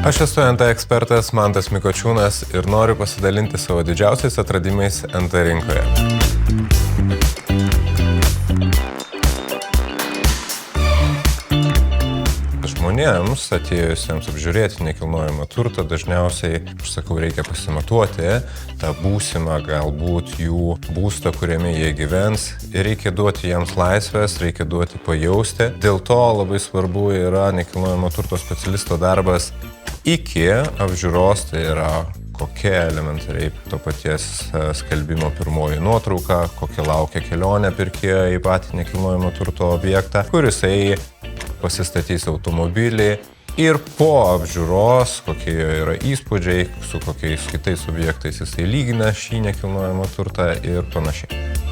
Aš esu NT ekspertas Mantas Mikočiūnas ir noriu pasidalinti savo didžiausiais atradimais NT rinkoje. Žmonėms, atėjusiems apžiūrėti nekilnojamą turtą, dažniausiai, aš sakau, reikia pasimatuoti tą būsimą galbūt jų būstą, kuriame jie gyvens, ir reikia duoti jiems laisvės, reikia duoti pajausti. Dėl to labai svarbu yra nekilnojamo turto specialisto darbas iki apžiūros, tai yra kokia elementariai to paties skelbimo pirmoji nuotrauka, kokia laukia kelionė pirkėjo į patį nekilnojamo turto objektą, kur jisai pasistatys automobilį ir po apžiūros, kokie jo yra įspūdžiai, su kokiais kitais objektais jisai lygina šį nekilnojamą turtą ir panašiai.